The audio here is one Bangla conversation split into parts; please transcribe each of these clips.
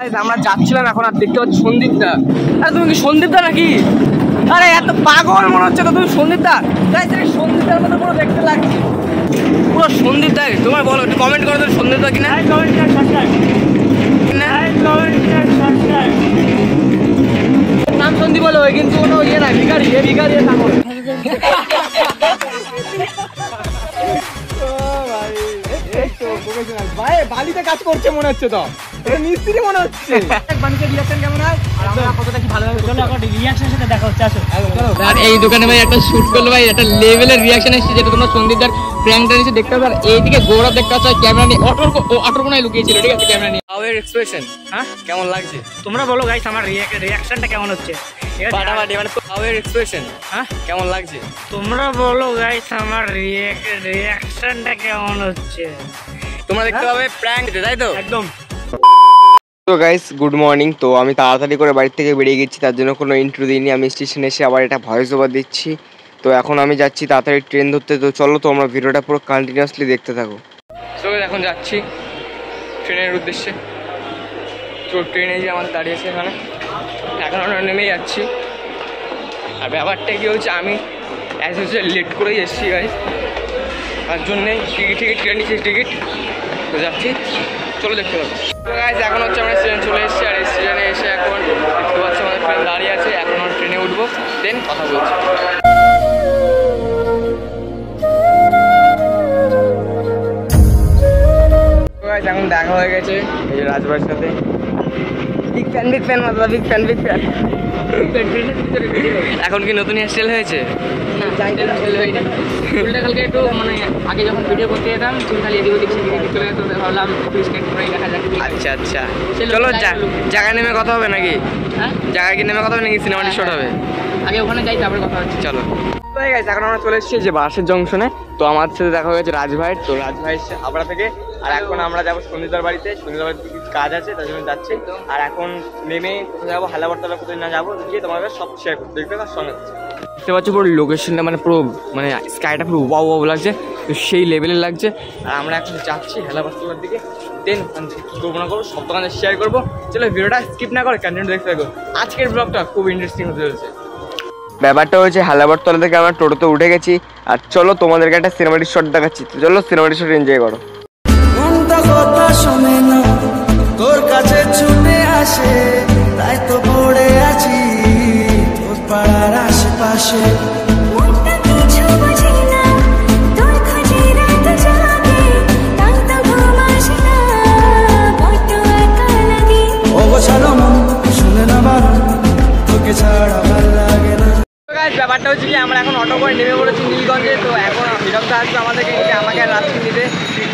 আমরা যাচ্ছিলাম এখন আর দেখতে পাচ্ছি সন্দীপদা। আরে তুমি কি সন্দীপদা নাকি? আরে এত পাগল মনে হচ্ছে তো তুমি সন্দীপদা। তাই সন্দীপদার মতো পুরো দেখতে লাগছে, পুরো সন্দীপদা। তোমার বলো, একটু কমেন্ট করো তো সন্দীপদা কিনা। নাম সন্দীপ বলো, কিন্তু কোনো ইয়ে না, ভিখারি ভিখারি নাম। বাড়িতে কাজ করছে মনে হচ্ছে, তো মিস্ত্রি মনে হচ্ছে। কেমন হয় কতটা কি ভালো রিয়াকশনের সাথে দেখা হচ্ছে। আসো আর এই দোকানে ভাই একটা শুট করলো ভাই, একটা লেভেলের রিয়াকশন এসেছে, যেটা তোমরা সন্দীপদার প্র্যাঙ্কটা নিচে দেখতে পাবে। আর এইদিকে গৌরব দেখতে পাচ্ছ ক্যামেরা নিয়ে অটোর কোনায় লুকিয়েছিল, ঠিক আছে, ক্যামেরা নিয়ে। আওয়ের এক্সপ্রেশন হ্যাঁ কেমন লাগছে তোমরা বলো গাইস, আমার রিয়াকশনটা কেমন হচ্ছে? ফাটাফাটি, মানে আওয়ের এক্সপ্রেশন হ্যাঁ কেমন লাগছে তোমরা বলো গাইস, আমার রিয়াকশনটা কেমন হচ্ছে? তোমরা দেখতে পাবে প্র্যাঙ্ক, তাই তো? একদম। তো গাইস গুড মর্নিং। তো আমি তাড়াতাড়ি করে বাড়ি থেকে বেরিয়ে গেছি, তার জন্য কোনো ইন্ট্রো দিইনি। আমি স্টেশনে এসে আবার এটা ভয়েস ওভার দিচ্ছি। তো এখন আমি যাচ্ছি তাড়াতাড়ি ট্রেন ধরতে। তো চলো তোমরা ভিডিওটা পুরো কন্টিনিউয়াসলি দেখতে থাকো। তো এখন যাচ্ছি ট্রেনের উদ্দেশ্যে। তো ট্রেনে যে আমাদের দাঁড়িয়েছে এখানে, এখন আমরা নেমে যাচ্ছি। আর ব্যাপারটা কি হচ্ছে, আমি অ্যাজ ইউজুয়াল লেট করেই এসেছি গাইস, তার জন্যে টিকিট কেটে নিচ্ছি টিকিট। তো যাচ্ছি, চলো দেখতে পাবো। তো গাইস এখন হচ্ছে আমরা স্টেশন চলে এসেছি। আর এই স্টেশনে এসে এখন দেখতে পাচ্ছি আমাদের ট্রেন দাঁড়িয়ে আছে। এখন আমরা ট্রেনে উঠবো, দেন কথা বলছি। তো গাইস এখন দেখা হয়ে গেছে এই যে রাজবাড়ির সাথে। বিগ ফ্যান মাত্র, বিগ ফ্যান। এখন কি নতুন হেয়ারস্টাইল হয়েছে? চুলটা কালকে একটু মানে আগে যখন ভিডিও করতে যেতাম চুল খালি এদিক ওদিক চলে যেত, ভাবলাম দেখা যাক। আচ্ছা আচ্ছা, চলো জায়গায় নেমে কথা হবে নাকি? হ্যাঁ জায়গায় কি নেমে কথা হবে নাকি সিনেমাটিক শট হবে? আগে ওখানে যাই, তারপরে কথা হচ্ছে। চলো এখন আমরা চলে এসেছি যে বাসের জংশনে। তো আমার সাথে দেখা হয়েছে রাজভাই। তো রাজভাই এসছে হাবড়া থেকে। আর এখন আমরা যাবো সন্দীপদার বাড়িতে। সন্দীপদার বাড়িতে কিছু কাজ আছে, তার জন্য যাচ্ছি। আর এখন নেমে কোথায় যাবো, হালাবরতলা কোথায় না যাবো, গিয়ে তোমাদের সব শেয়ার করতে দেখবে। তার সঙ্গে দেখতে পাচ্ছি পুরো লোকেশনটা, মানে পুরো মানে স্কাইটা পুরো ওয়াও ওয়াও লাগছে, তো সেই লেভেলের লাগছে। আর আমরা এখন যাচ্ছি হালাবরতলার দিকে। দেন কী করবো না করবো সব দোকানে শেয়ার করবো। চলো ভিডিওটা স্কিপ না করে কন্টিনিউ দেখতে থাকো। আজকের ব্লগটা খুব ইন্টারেস্টিং হতে চলেছে। ব্যাপারটা হচ্ছে হালাবরতলা থেকে আমরা টোটোতে উঠে গেছি। আর চলো তোমাদেরকে একটা সিনেমাটিক শট দেখাচ্ছি। তো চলো সিনেমাটিক শট এনজয় করো। তোর কাছে ছুটে আসে, তাই তো পড়ে আছি তোর পাড়ার আশেপাশে। ব্যাপারটা হচ্ছে কি, আমরা এখন অটো করে নেমে পড়েছি নীলগঞ্জে। তো এখন হিরকদা আসবে আমাদেরকে নিতে, আমাকে আর রাত্রি নিতে।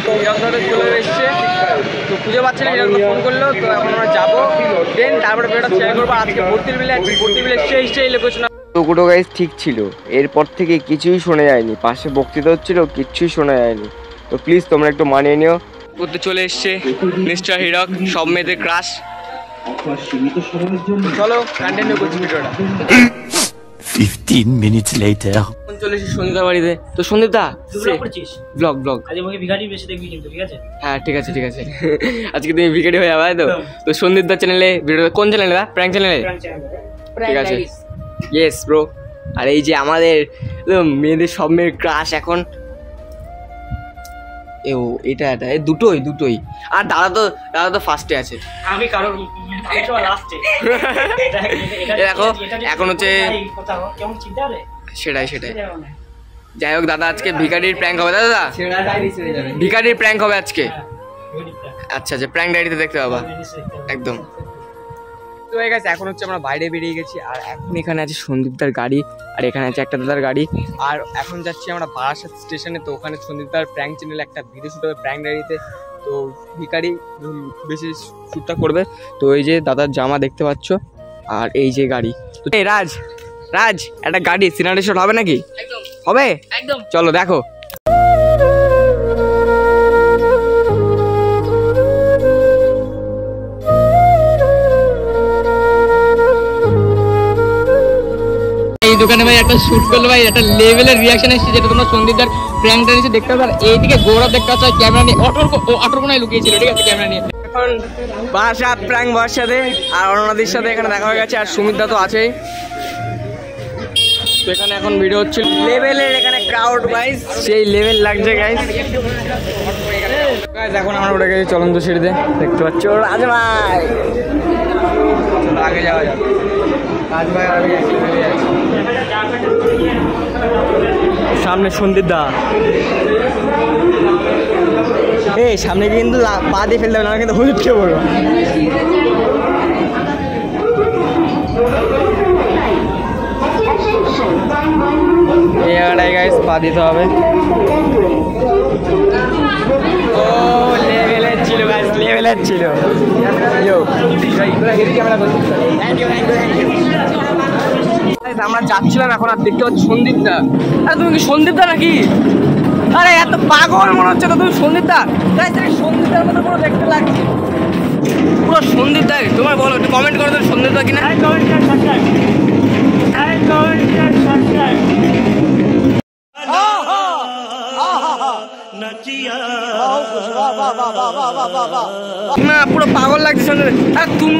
তো হিরকদা চলে এসছে, তো খুঁজে পাচ্ছে না। হিরকদা ফোন করলো। তো এখন আমরা যাবো, দেন তারপরে ভিডিওটা শেয়ার করবো। আজকে ভর্তির বিলে আছি, ভর্তির বিলে সেই লোকেশন। টুকুটো গাইস ঠিক ছিল, এরপর থেকে কিছুই শোনা যায়নি। পাশে বক্তৃতা হচ্ছিল, কিচ্ছুই শোনা যায়নি। তো প্লিজ তোমরা একটু মানিয়ে নিও। করতে চলে এসছে মিস্টার হিরক, সব মেয়েদের ক্রাশ। চলো কন্টিনিউ করছি ভিডিওটা। 15 minutes later. চলে এসেছি সন্দীপদার বাড়িতে। তো সন্দীপদা ব্লগ হ্যাঁ ঠিক আছে ঠিক আছে। আজকে তুমি ভিখারি হয়ে যাবে তো। তো সন্দীপদার চ্যানেলে ভিডিও, কোন চ্যানেলে? প্র্যাঙ্ক চ্যানেলে, ঠিক আছে। Yes bro. আর এই যে আমাদের মেয়েদের সব মেয়ের ক্রাশ এখন এটা দুটোই। আর দাদা তো ফার্স্টে আছে। আমি কারণ দেখো এখন হচ্ছে সেটাই। যাই হোক দাদা, আজকে ভিখারির প্র্যাঙ্ক হবে। দাদা ভিখারির প্র্যাঙ্ক হবে আজকে। আচ্ছা প্র্যাঙ্ক ডায়েরিতে দেখতে পাবা একদম। তো হয়ে গেছে, এখন হচ্ছে আমরা বাইরে বেরিয়ে গেছি। আর এখন এখানে আছে সন্দীপদার গাড়ি, আর এখানে আছে একটা দাদার গাড়ি। আর এখন যাচ্ছি আমরা বারাসাত স্টেশনে। তো ওখানে সন্দীপদার প্র্যাঙ্ক চ্যানেলে একটা ভিডিও শুট হবে প্র্যাঙ্ক ডায়েরিতে। তো ভিখারি বেশি শ্যুটটা করবে। তো এই যে দাদার জামা দেখতে পাচ্ছ, আর এই যে গাড়ি। তো এই রাজ একটা গাড়ি সিনেমাটিক শট হবে নাকি? হবে একদম, চলো দেখো। এই দোকানে ভাই একটা শুট করলো ভাই, একটা লেভেলের রিয়াকশন এসেছে, যেটা তোমরা সন্দীপদার প্র্যাঙ্কটা নিচে দেখতে পাবে। আর এইদিকে গৌরব দেখতে পাচ্ছ ক্যামেরা নিয়ে অটোর কোনায় লুকিয়েছিল, ঠিক আছে, ক্যামেরা নিয়ে। এখন বাসা প্র্যাঙ্ক বয়ের সাথে আর অরুণাদির সাথে এখানে দেখা হয়ে গেছে, আর সুমিতদা তো আছেই। তো এখানে এখন ভিডিও হচ্ছে লেভেলের, এখানে ক্রাউড গাইস সেই লেভেল লাগছে গাইস। এখন আমরা উঠে গেছি চলন্ত সিঁড়িতে, দেখতে পাচ্ছ রাজ ভাই। আগে যাওয়া যাক, রাজ ভাই সামনে সন্দীপ দা। এই সামনে কিন্তু পা দিয়ে ফেলতে হবে না, কিন্তু হলুদ খেয়ে পড়বো। এই জায়গাটায় গাইস পা দিতে হবে। ও লেভেলের ছিল গাইস, লেভেলের ছিল। আমরা যাচ্ছিলাম এখন, আর দেখতে পাচ্ছি সন্দীপ দা। আরে তুমি কি সন্দীপ দা নাকি? আরে এত পাগল মনে হচ্ছে তো তুমি সন্দীপ দা। সন্দীপ দার মতো পুরো দেখতে লাগছে, পুরো সন্দীপ দা। তোমার বলো, একটু কমেন্ট করো তো সন্দীপ দা কিনা। না পুরো পাগল লাগছে সন্দীপ। আর তুমি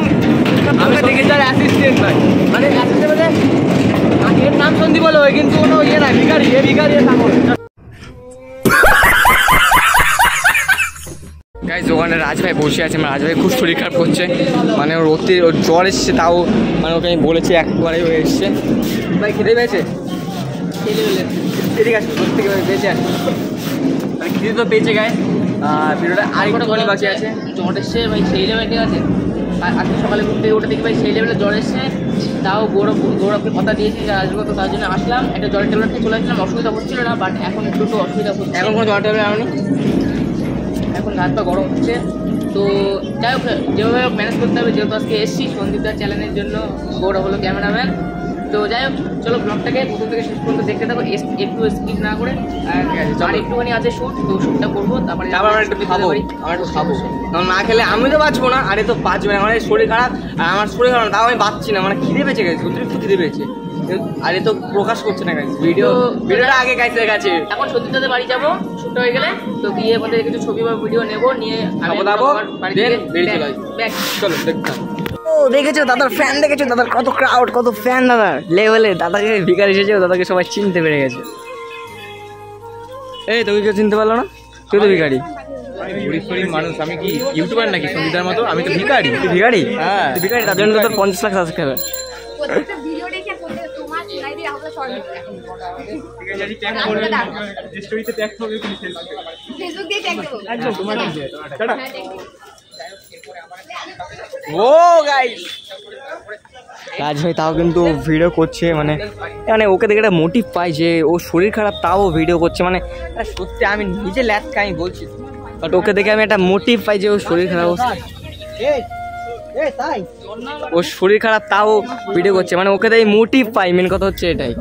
দেখে যার অ্যাসিস্ট্যান্ট ভাই, মানে অ্যাসিস্ট্যান্ট এর নাম সন্দীপ বলো, কিন্তু কোনো ইয়ে না, ভিখারি। এ ভিখারি নাম বলো গাইস। ওখানে রাজ ভাই বসে আছে, রাজ ভাই খুব শরীর খারাপ করছে, মানে ওর জ্বর এসছে, তাও মানে ওকে আমি বলেছি একবারে হয়ে এসছে। ভাই খেতে পেয়েছে, ঠিক আছে থেকে বেঁচে আসে, মানে খিদে তো পেয়েছে গায়ে। ভিডিওটা আরেকটা ঘরে বাকি আছে। জ্বর এসছে ভাই, সেই লেভেল ঠিক আছে। আজকে সকালে ঘুম থেকে উঠে দেখি ভাই সেই লেভেলে জ্বর এসছে, তাও গৌরবকে কথা দিয়েছি যে আসবো, তো তার জন্য আসলাম। একটা জ্বরের ট্যাবলেট নিয়ে চলে আসলাম, অসুবিধা হচ্ছিল না, বাট এখন একটু অসুবিধা হচ্ছে। এখন কোনো জ্বর ট্যাবলেট আনি, এখন হাত পা গরম হচ্ছে। তো যাই হোক, যেভাবে ম্যানেজ করতে হবে, যেহেতু আজকে এসছি সন্দীপদার চ্যানেলের জন্য, গৌরব হলো ক্যামেরাম্যান। তো যাই হোক, চলো ব্লগটাকে প্রথম থেকে শেষ পর্যন্ত দেখতে থাকো, একটু স্কিপ না করে। আর একটুখানি আছে শ্যুট, তো শ্যুটটা করবো, তারপরে আমরা একটু খাবো। আমরা একটু খাবো, কারণ না খেলে আমি তো বাঁচবো না। আরে তো বাঁচবে না, আমার শরীর খারাপ, আর আমার শরীর খারাপ, তাও আমি বাঁচছি না, মানে খিদে পেয়েছে গেছে, অতিরিক্ত খিদে পেয়েছে। আরে তো প্রকাশ করছে না গাইস, ভিডিওটা আগে গাইছে গেছে। এখন সন্দীপদাদের বাড়ি যাবো শ্যুট হয়ে গেলে, তো গিয়ে আমাদের কিছু ছবি বা ভিডিও নেবো, নিয়ে চলো দেখতাম। ও দেখেছো দাদার ফ্যান, দেখেছো দাদার কত ক্রাউড, কত ফ্যান দাদার লেভেলে। দাদাকে ভিখারি এসেছে, দাদাকে সবাই চিনতে পেরে গেছে। এই তোকে কেউ চিনতে পারলো না? তুই তো ভিখারি। গরিব মানুষ, আমি কি ইউটিউবার নাকি সন্দীপদার মতো? আমি তো ভিখারি। তুই ভিখারি? হ্যাঁ ভিখারি, তার জন্য তোর 50 লাখ সাবস্ক্রাইবার। ও গাইস, রাজ ভাই তাও কিন্তু ভিডিও করছে, মানে ওকে দেখে একটা মোটিভ পাই যে ও শরীর খারাপ তাও ভিডিও করছে। মানে সত্যি আমি নিজে ল্যাথকে আমি বলছি, বাট ওকে দেখে আমি একটা মোটিভ পাই যে ও শরীর খারাপ, ওর শরীর খারাপ তাও ভিডিও করছে, মানে ওকে দেখে মোটিভ পাই। মেন কথা হচ্ছে এটাই।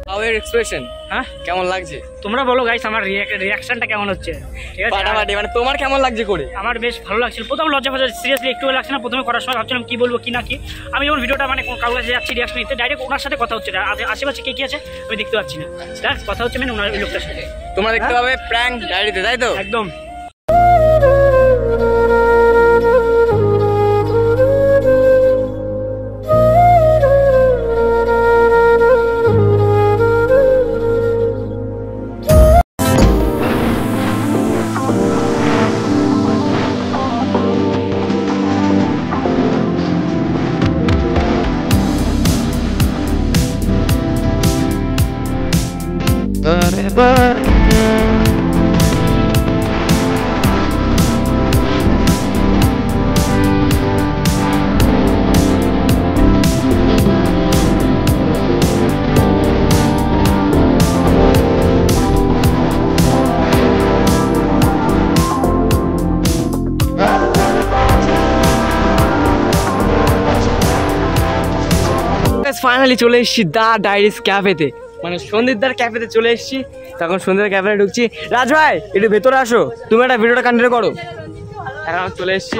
হাউয়ের এক্সপ্রেশন, হ্যাঁ কেমন লাগছে তোমরা বলো গাইস, আমার রিয়াকশনটা কেমন হচ্ছে? ঠিক আছে, ফাটাফাটি। মানে তোমার কেমন লাগছে করে? আমার বেশ ভালো লাগছিল। প্রথম লজ্জা ফজা সিরিয়াসলি একটু লাগছে না, প্রথমে করার সময় ভাবছিলাম কি বলবো কি না কি। আমি যখন ভিডিওটা মানে কারোর কাছে যাচ্ছি রিয়াকশন নিতে, ডাইরেক্ট ওনার সাথে কথা হচ্ছে না, আশেপাশে কে কি আছে আমি দেখতে পাচ্ছি না, তার কথা হচ্ছে মানে ওনার ওই লোকটার সাথে। তোমরা দেখতে পাবে প্র্যাঙ্ক ডায়েরিতে, তাই তো? একদম। ফাইনালি চলে এসেছি দা ডায়েরিস ক্যাফেতে, মানে সন্দীপদার ক্যাফেতে চলে এসেছি। তখন সন্দীপদার ক্যাফেতে ঢুকছি। রাজ ভাই একটু ভেতরে আসো, তুমি একটা ভিডিওটা কন্টিনিউ করো। এখন চলে এসেছি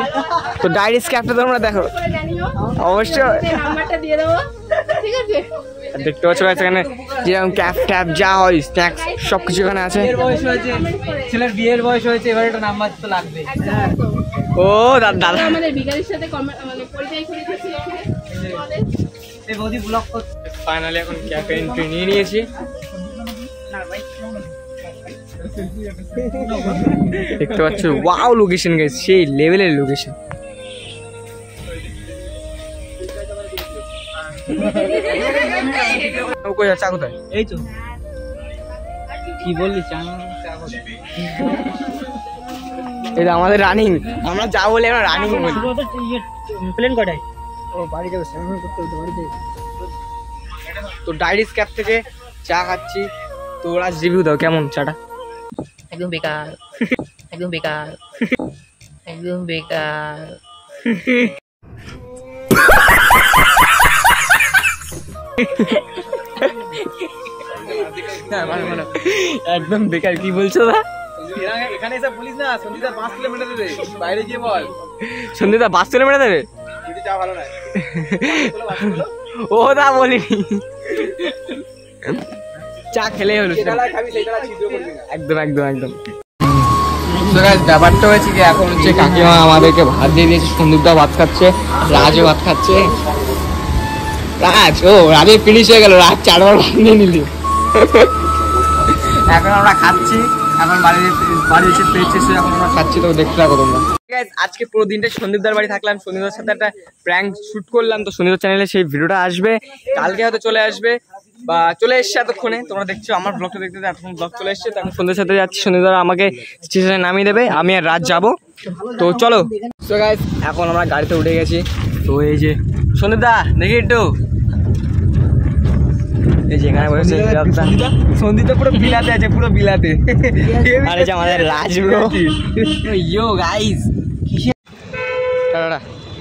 তো ডায়েরিস ক্যাফে, তোমরা দেখো অবশ্যই দেখতে পাচ্ছ এখানে যেরকম ক্যাফ ট্যাপ যা হয়, স্ন্যাক্স সব কিছু এখানে আছে। ছেলের বিয়ের বয়স হয়েছে, এবার একটা নাম্বার তো লাগবে। ও দাদা আমাদের বিকালের সাথে মানে পরিচয় করে দিয়েছি আমাদের এই বৌদি ব্লগ করতে ফাইনালি এখন ক্যাফে এন্ট্রি নিয়ে নিয়েছি। দেখতে পাচ্ছ ওয়াও লোকেশন গাইস, সেই লেভেলের লোকেশন। কই চা কোথায়? এই তো কি বললি চা এটা আমাদের রানিং, আমরা যা বলি আমরা রানিং বলি। প্লেন কটায়? ও বাড়ি যাবে, স্নান করতে হবে বাড়িতে। তো ডাইরিস ক্যাফ থেকে চা খাচ্ছি। তো ওরা রিভিউ দাও কেমন চাটা? একদম বেকার, একদম বেকার, একদম বেকার। একদম বেকার কি বলছো দা? এখানে এসে বলিস না সন্দীপদা 5 কিলোমিটার দেবে, বাইরে গিয়ে বল সন্দীপদা 5 কিলোমিটার দেবে। যদি চা ভালো না ও দা বলিনি, চা খেলে হলো। খাবি সেইটা ছিদ্র করবি না। একদম একদম একদম। ব্যাপারটা হয়েছে কি, এখন হচ্ছে কাকিমা আমাদেরকে ভাত দিয়ে দিয়েছে, সন্দীপদা ভাত খাচ্ছে, রাজও ভাত খাচ্ছে। রাজ রাজের ফিনিশ হয়ে গেল, রাজ 4বার ভাত নিয়ে নিল। এখন আমরা খাচ্ছি, এখন বাড়ি এসে পেট শেষ হয়ে এখন আমরা খাচ্ছি। তো দেখতে থাকো তোমরা। আজকে পুরো দিনটা সন্দীপদার বাড়ি থাকলাম, সন্দীপদার সাথে একটা প্র্যাঙ্ক শুট করলাম। তো সন্দীপদার চ্যানেলে সেই ভিডিওটা আসবে, কালকে হয়তো চলে আসবে বা চলে এসছে এতক্ষণে। তোমরা দেখছো আমার ব্লগটা দেখতে এতক্ষণ ব্লগ চলে এসছে। তো এখন সন্ধ্যের সাথে যাচ্ছি, সন্দীপদা আমাকে স্টেশনে নামিয়ে দেবে, আমি আর রাত যাবো। তো চলো। তো গাইস এখন আমরা গাড়িতে উঠে গেছি। তো এই যে সন্দীপদা দেখি একটু, এই যে এখানে বসে সন্দীপদা পুরো বিলাতে আছে, পুরো বিলাতে। আর এই যে আমাদের রাজ ব্রো। ইয়ো গাইস,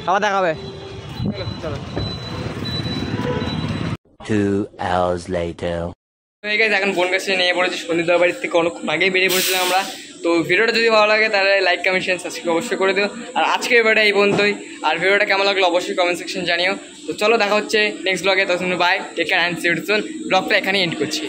আবার দেখাবে। চলো 2 hours later. এখন বোন কাছে নিয়ে পড়েছি সন্দীপদার বাড়ির থেকে অনেকক্ষণ আগেই বেরিয়ে পড়েছিলাম আমরা। তো ভিডিওটা যদি ভালো লাগে তাহলে লাইক কমেন্ট শেয়ার সাবস্ক্রাইব অবশ্যই করে দিও। আর আজকের ভিডিওটা এই পর্যন্তই। আর ভিডিওটা কেমন লাগলো অবশ্যই কমেন্ট সেকশন জানিও। তো চলো দেখা হচ্ছে নেক্সট ব্লগে। তখন bye, take care and see you soon. ব্লগটা এখানেই এন্ড করছি।